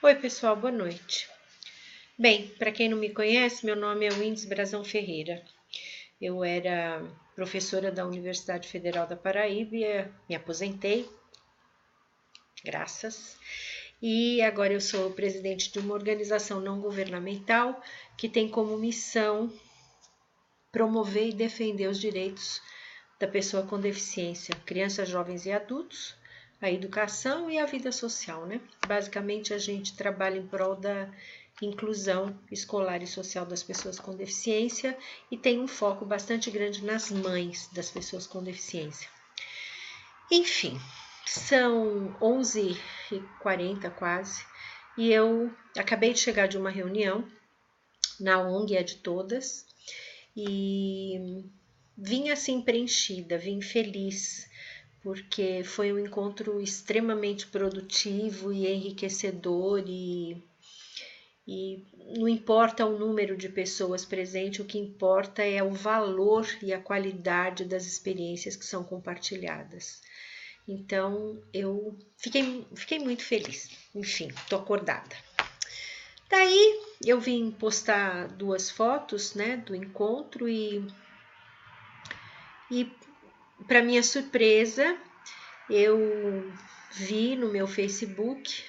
Oi, pessoal, boa noite. Bem, para quem não me conhece, meu nome é Windes Brazão Ferreira. Eu era professora da Universidade Federal da Paraíba e me aposentei, graças. E agora eu sou presidente de uma organização não governamental que tem como missão promover e defender os direitos da pessoa com deficiência, crianças, jovens e adultos, a educação e a vida social, né? Basicamente, a gente trabalha em prol da inclusão escolar e social das pessoas com deficiência e tem um foco bastante grande nas mães das pessoas com deficiência. Enfim, são 11h40 quase e eu acabei de chegar de uma reunião na ONG É de Todas e vim assim preenchida, vim feliz, porque foi um encontro extremamente produtivo e enriquecedor e não importa o número de pessoas presentes, o que importa é o valor e a qualidade das experiências que são compartilhadas. Então, eu fiquei muito feliz. Enfim, tô acordada. Daí, eu vim postar 2 fotos, né, do encontro e para minha surpresa, eu vi no meu Facebook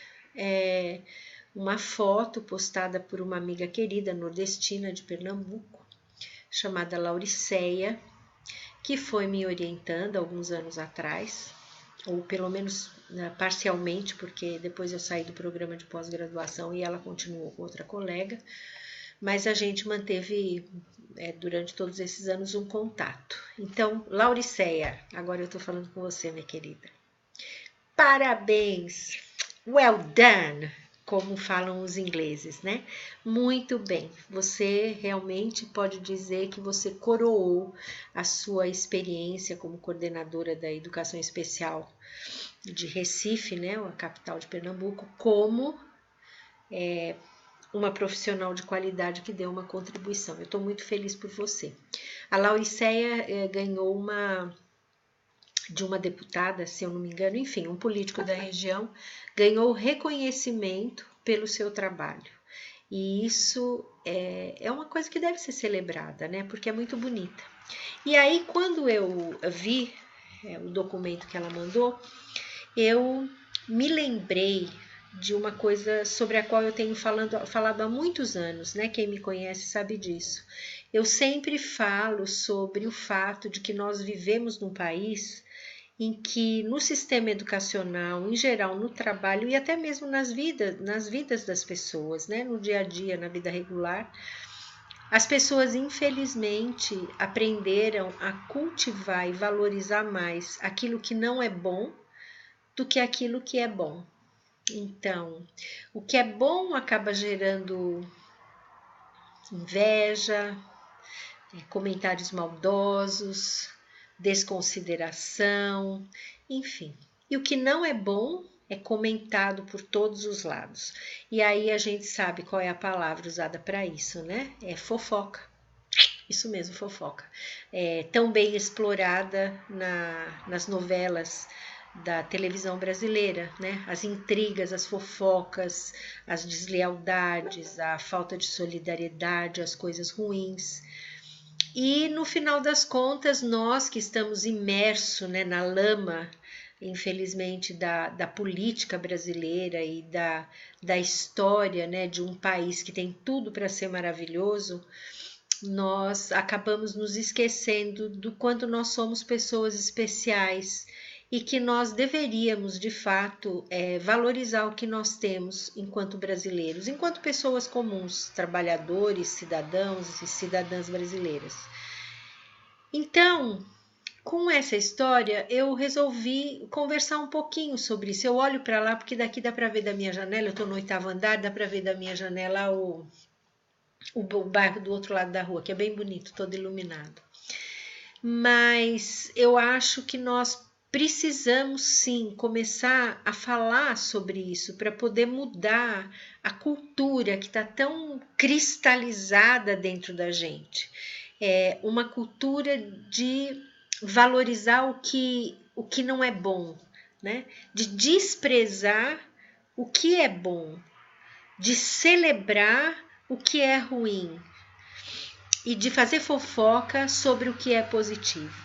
uma foto postada por uma amiga querida nordestina de Pernambuco, chamada Lauriceia, que foi me orientando alguns anos atrás, ou pelo menos parcialmente, porque depois eu saí do programa de pós-graduação e ela continuou com outra colega, mas a gente manteve durante todos esses anos um contato. Então, Lauriceia, agora eu estou falando com você, minha querida. Parabéns! Well done! Como falam os ingleses, né? Muito bem, você realmente pode dizer que você coroou a sua experiência como coordenadora da educação especial de Recife, né, a capital de Pernambuco, como uma profissional de qualidade que deu uma contribuição. Eu estou muito feliz por você. A Lauriceia ganhou de uma deputada, se eu não me engano, enfim, um político da região, ganhou reconhecimento pelo seu trabalho. E isso é uma coisa que deve ser celebrada, né? Porque é muito bonita. E aí, quando eu vi o documento que ela mandou, eu me lembrei de uma coisa sobre a qual eu tenho falado há muitos anos, né? Quem me conhece sabe disso. Eu sempre falo sobre o fato de que nós vivemos num país em que no sistema educacional, em geral, no trabalho e até mesmo nas vidas das pessoas, né? No dia a dia, na vida regular, as pessoas infelizmente aprenderam a cultivar e valorizar mais aquilo que não é bom do que aquilo que é bom. Então, o que é bom acaba gerando inveja, comentários maldosos, desconsideração, enfim. E o que não é bom é comentado por todos os lados. E aí a gente sabe qual é a palavra usada para isso, né? É fofoca. Isso mesmo, fofoca. É tão bem explorada nas novelas da televisão brasileira, né? As intrigas, as fofocas, as deslealdades, a falta de solidariedade, as coisas ruins. E no final das contas, nós que estamos imersos, né, na lama, infelizmente, da política brasileira e da história, né, de um país que tem tudo para ser maravilhoso, nós acabamos nos esquecendo do quanto nós somos pessoas especiais e que nós deveríamos, de fato, valorizar o que nós temos enquanto brasileiros, enquanto pessoas comuns, trabalhadores, cidadãos e cidadãs brasileiras. Então, com essa história, eu resolvi conversar um pouquinho sobre isso. Eu olho para lá porque daqui dá para ver da minha janela, eu estou no 8º andar, dá para ver da minha janela o bairro do outro lado da rua, que é bem bonito, todo iluminado. Mas eu acho que nós precisamos sim começar a falar sobre isso para poder mudar a cultura que está tão cristalizada dentro da gente. É uma cultura de valorizar o que não é bom, né? De desprezar o que é bom. de celebrar o que é ruim e de fazer fofoca sobre o que é positivo.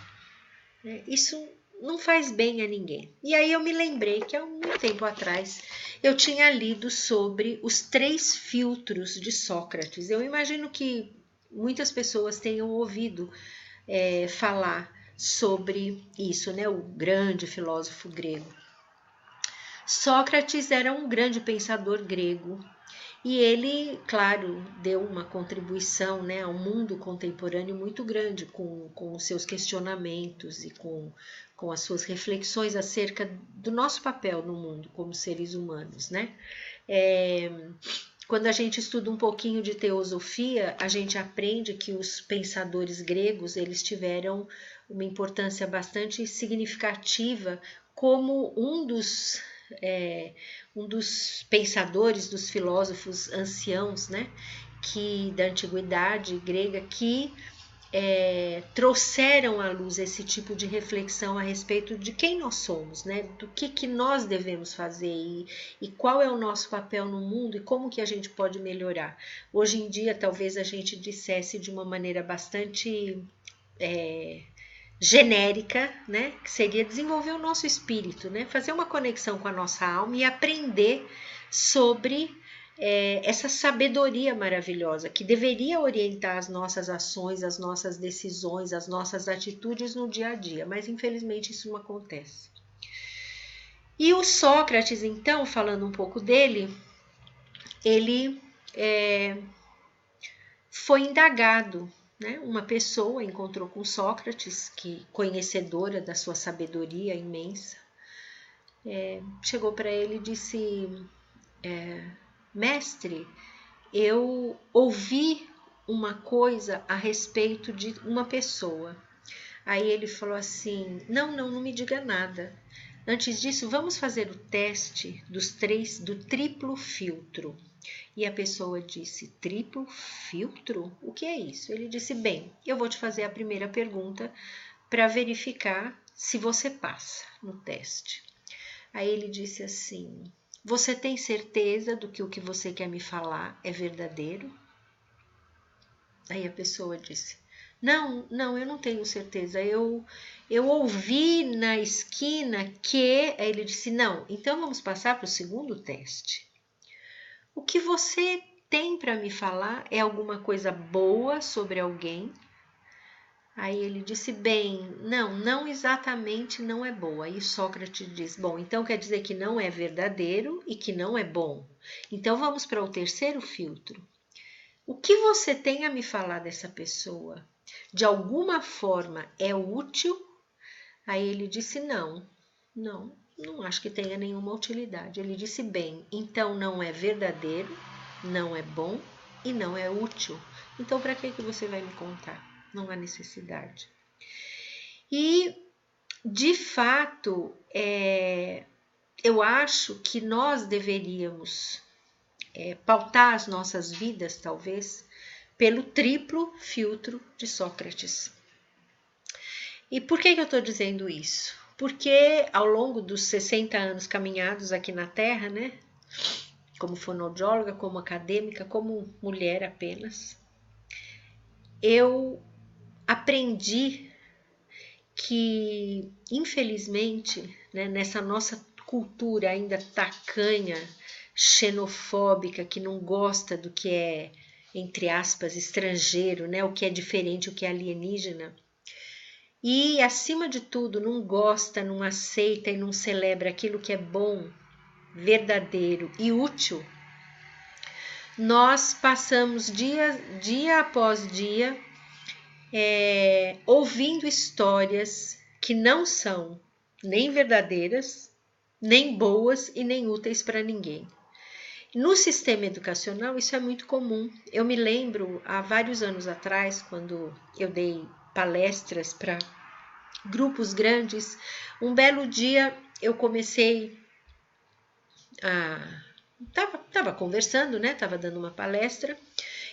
Isso não faz bem a ninguém. E aí eu me lembrei que há muito tempo atrás eu tinha lido sobre os 3 filtros de Sócrates. Eu imagino que muitas pessoas tenham ouvido falar sobre isso, né? O grande filósofo grego. Sócrates era um grande pensador grego e ele, claro, deu uma contribuição, né, ao mundo contemporâneo muito grande com os seus questionamentos e com as suas reflexões acerca do nosso papel no mundo como seres humanos, né? Quando a gente estuda um pouquinho de teosofia, a gente aprende que os pensadores gregos eles tiveram uma importância bastante significativa como um dos pensadores, dos filósofos anciãos, né, da antiguidade grega, que trouxeram à luz esse tipo de reflexão a respeito de quem nós somos, né, do que nós devemos fazer e qual é o nosso papel no mundo e como que a gente pode melhorar. Hoje em dia, talvez a gente dissesse de uma maneira bastante genérica, né, que seria desenvolver o nosso espírito, né, fazer uma conexão com a nossa alma e aprender sobre essa sabedoria maravilhosa que deveria orientar as nossas ações, as nossas decisões, as nossas atitudes no dia a dia, mas infelizmente isso não acontece. E o Sócrates, então, falando um pouco dele, ele foi indagado, né? Uma pessoa encontrou com Sócrates, que conhecedora da sua sabedoria imensa, chegou para ele e disse: mestre, eu ouvi uma coisa a respeito de uma pessoa. Aí ele falou assim: não me diga nada. Antes disso, vamos fazer o teste do triplo filtro. E a pessoa disse: triplo filtro? O que é isso? Ele disse: bem, eu vou te fazer a primeira pergunta para verificar se você passa no teste. Aí ele disse assim: você tem certeza do que o que você quer me falar é verdadeiro? Aí a pessoa disse: não, eu não tenho certeza. Eu ouvi na esquina que... Aí ele disse: não, então vamos passar para o segundo teste. O que você tem para me falar é alguma coisa boa sobre alguém? Aí ele disse: bem, não exatamente não é boa. Aí Sócrates diz: bom, então quer dizer que não é verdadeiro e que não é bom. Então vamos para o terceiro filtro. O que você tem a me falar dessa pessoa? De alguma forma é útil? Aí ele disse: não acho que tenha nenhuma utilidade. Ele disse: bem, então não é verdadeiro, não é bom e não é útil. Então para que você vai me contar? Não há necessidade. E, de fato, eu acho que nós deveríamos pautar as nossas vidas, talvez, pelo triplo filtro de Sócrates. E por que eu estou dizendo isso? Porque ao longo dos 60 anos caminhados aqui na Terra, né, como fonoaudióloga, como acadêmica, como mulher apenas, eu aprendi que, infelizmente, né, nessa nossa cultura ainda tacanha, xenofóbica, que não gosta do que é, entre aspas, estrangeiro, né, o que é diferente, o que é alienígena, e, acima de tudo, não gosta, não aceita e não celebra aquilo que é bom, verdadeiro e útil, nós passamos dia após dia ouvindo histórias que não são nem verdadeiras, nem boas e nem úteis para ninguém. No sistema educacional isso é muito comum. Eu me lembro há vários anos atrás, quando eu dei palestras para grupos grandes, um belo dia eu comecei Estava conversando, né? Estava dando uma palestra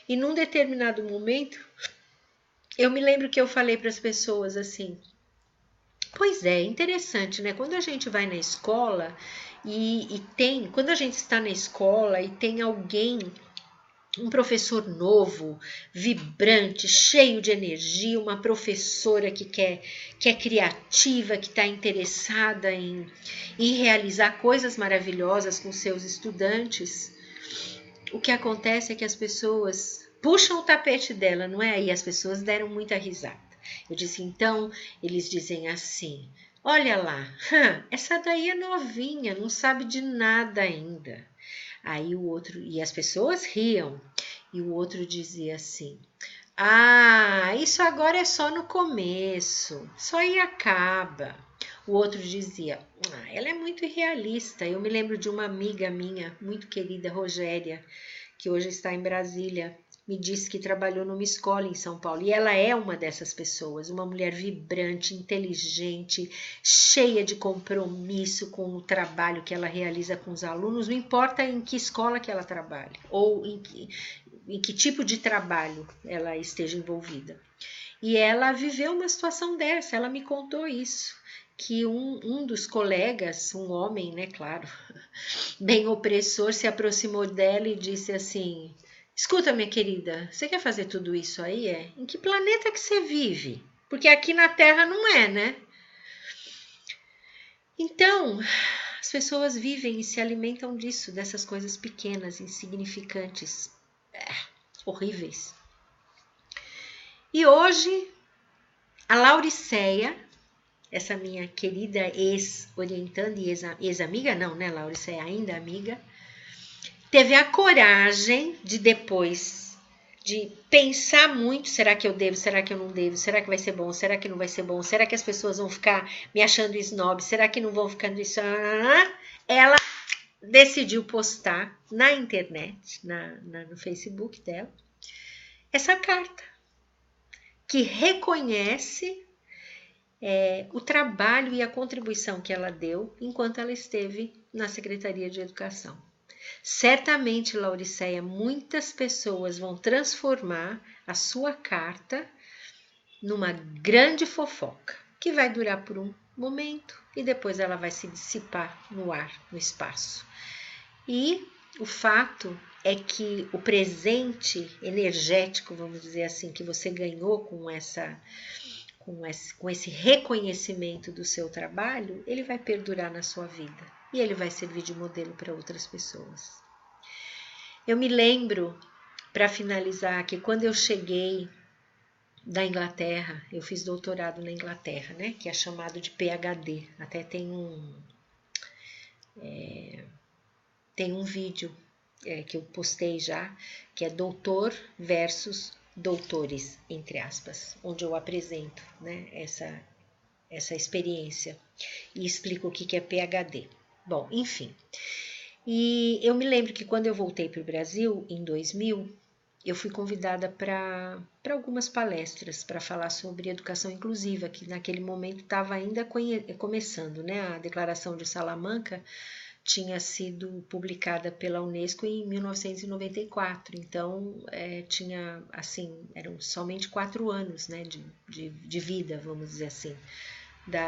e num determinado momento eu me lembro que eu falei para as pessoas assim: pois é, interessante, né? Quando a gente vai na escola Quando a gente está na escola e tem alguém, um professor novo, vibrante, cheio de energia, uma professora que é criativa, que está interessada em realizar coisas maravilhosas com seus estudantes, o que acontece é que as pessoas puxam o tapete dela, não é? E as pessoas deram muita risada. Eu disse, então, eles dizem assim, olha lá, essa daí é novinha, não sabe de nada ainda. Aí o outro, e as pessoas riam, e o outro dizia assim, ah, isso agora é só no começo, só aí acaba. O outro dizia, ah, ela é muito irrealista. Eu me lembro de uma amiga minha, muito querida, Rogéria, que hoje está em Brasília, me disse que trabalhou numa escola em São Paulo. E ela é uma dessas pessoas, uma mulher vibrante, inteligente, cheia de compromisso com o trabalho que ela realiza com os alunos, não importa em que escola que ela trabalhe, ou em que tipo de trabalho ela esteja envolvida. E ela viveu uma situação dessa, ela me contou isso, que um dos colegas, um homem, né, claro, bem opressor, se aproximou dela e disse assim, escuta, minha querida, você quer fazer tudo isso aí, é? Em que planeta que você vive? Porque aqui na Terra não é, né? Então, as pessoas vivem e se alimentam disso, dessas coisas pequenas, insignificantes, horríveis. E hoje, a Lauriceia, essa minha querida ex-orientanda e ex-amiga, não, né, Lauriceia, ainda amiga, teve a coragem de depois de pensar muito, será que eu devo, será que eu não devo, será que vai ser bom, será que não vai ser bom, será que as pessoas vão ficar me achando snob, será que não vão ficar isso? Ela decidiu postar na internet, no Facebook dela, essa carta que reconhece o trabalho e a contribuição que ela deu enquanto ela esteve na Secretaria de Educação. Certamente, Lauriceia, muitas pessoas vão transformar a sua carta numa grande fofoca, que vai durar por um momento e depois ela vai se dissipar no ar, no espaço. E o fato é que o presente energético, vamos dizer assim, que você ganhou com esse reconhecimento do seu trabalho, ele vai perdurar na sua vida e ele vai servir de modelo para outras pessoas. Eu me lembro, para finalizar, que quando eu cheguei da Inglaterra, eu fiz doutorado na Inglaterra, né, que é chamado de PhD, até tem um vídeo que eu postei já, que é doutor versus doutores, entre aspas, onde eu apresento, né, essa experiência e explico o que é PhD. Bom, enfim. E eu me lembro que quando eu voltei para o Brasil, em 2000, eu fui convidada para algumas palestras para falar sobre educação inclusiva, que naquele momento estava ainda começando, né? A Declaração de Salamanca tinha sido publicada pela Unesco em 1994, então tinha, assim, eram somente 4 anos, né, de vida, vamos dizer assim,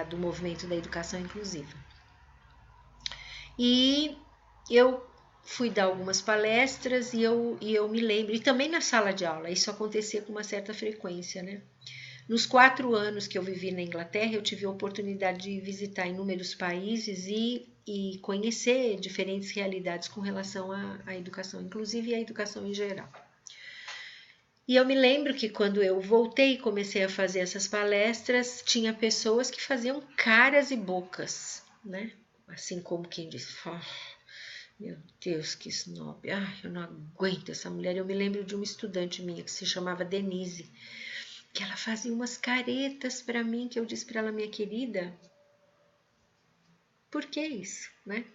do movimento da educação inclusiva. E eu fui dar algumas palestras e eu me lembro, e também na sala de aula, isso acontecia com uma certa frequência, né? Nos 4 anos que eu vivi na Inglaterra, eu tive a oportunidade de visitar inúmeros países e conhecer diferentes realidades com relação à educação, inclusive à educação em geral. E eu me lembro que quando eu voltei e comecei a fazer essas palestras, tinha pessoas que faziam caras e bocas, né? Assim como quem diz, meu Deus, que snob, eu não aguento essa mulher. Eu me lembro de uma estudante minha que se chamava Denise, que ela fazia umas caretas para mim, que eu disse para ela, minha querida, por que isso, né?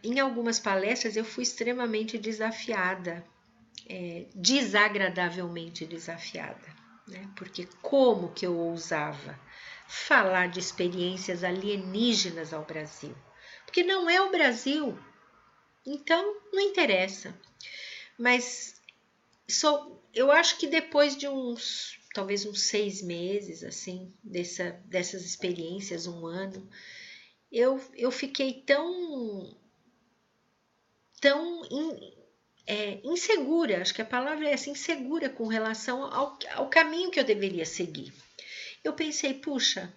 Em algumas palestras eu fui extremamente desafiada, desagradavelmente desafiada, né? Porque como que eu ousava falar de experiências alienígenas ao Brasil? Porque não é o Brasil, então não interessa. Mas eu acho que depois de talvez uns 6 meses, assim, dessas experiências, 1 ano, eu fiquei tão insegura, acho que a palavra é essa, insegura com relação ao caminho que eu deveria seguir. Eu pensei, puxa,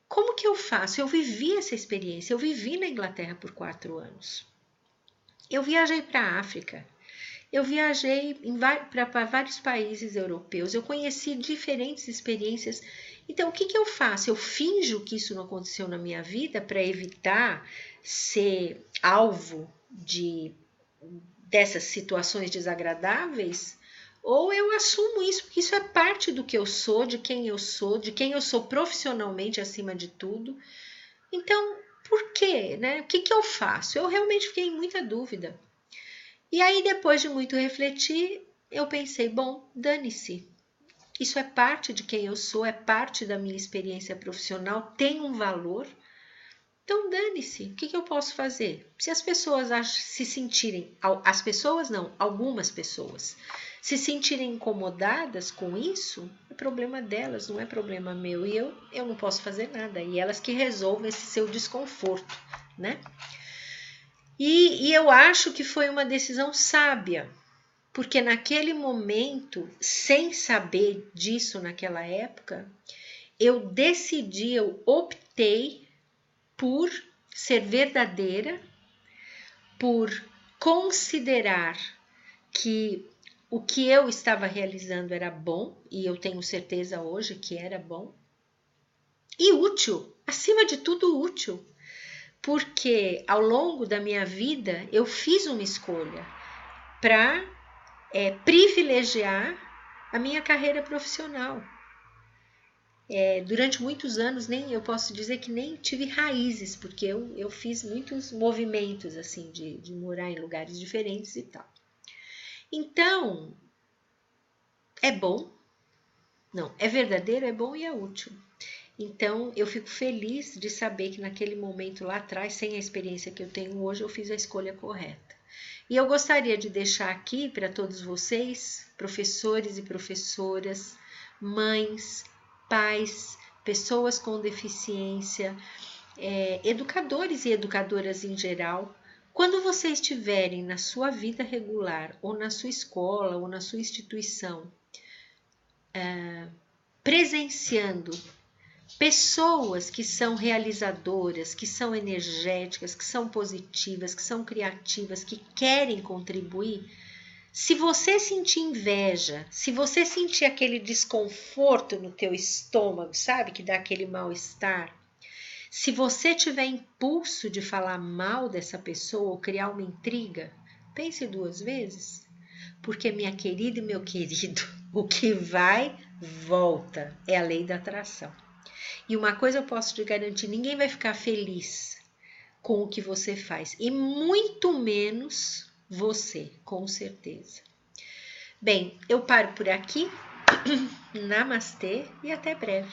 como que eu faço? Eu vivi essa experiência, eu vivi na Inglaterra por 4 anos. Eu viajei para a África, eu viajei para vários países europeus, eu conheci diferentes experiências. Então, o que eu faço? Eu finjo que isso não aconteceu na minha vida para evitar ser alvo dessas situações desagradáveis? Ou eu assumo isso, porque isso é parte do que eu sou, de quem eu sou profissionalmente acima de tudo. Então, por quê? Né? O que eu faço? Eu realmente fiquei em muita dúvida. E aí, depois de muito refletir, eu pensei, bom, dane-se. Isso é parte de quem eu sou, é parte da minha experiência profissional, tem um valor. Então, dane-se. O que eu posso fazer? Se as pessoas se sentirem, as pessoas não, algumas pessoas, se sentirem incomodadas com isso, é problema delas, não é problema meu. E eu não posso fazer nada. E elas que resolvem esse seu desconforto, né? E eu acho que foi uma decisão sábia, porque naquele momento, sem saber disso naquela época, eu decidi, eu optei por ser verdadeira, por considerar que o que eu estava realizando era bom, e eu tenho certeza hoje que era bom, e útil, acima de tudo útil. Porque ao longo da minha vida eu fiz uma escolha para privilegiar a minha carreira profissional. Durante muitos anos eu posso dizer que nem tive raízes, porque eu fiz muitos movimentos assim de morar em lugares diferentes e tal. Então, é bom, não, é verdadeiro, é bom e é útil. Então, eu fico feliz de saber que naquele momento lá atrás, sem a experiência que eu tenho hoje, eu fiz a escolha correta. E eu gostaria de deixar aqui para todos vocês, professores e professoras, mães, pais, pessoas com deficiência, educadores e educadoras em geral, quando vocês estiverem na sua vida regular, ou na sua escola, ou na sua instituição, presenciando pessoas que são realizadoras, que são energéticas, que são positivas, que são criativas, que querem contribuir, se você sentir inveja, se você sentir aquele desconforto no teu estômago, sabe, que dá aquele mal-estar, se você tiver impulso de falar mal dessa pessoa ou criar uma intriga, pense 2 vezes, porque minha querida e meu querido, o que vai, volta, é a lei da atração. E uma coisa eu posso te garantir, ninguém vai ficar feliz com o que você faz, e muito menos você, com certeza. Bem, eu paro por aqui. Namastê e até breve.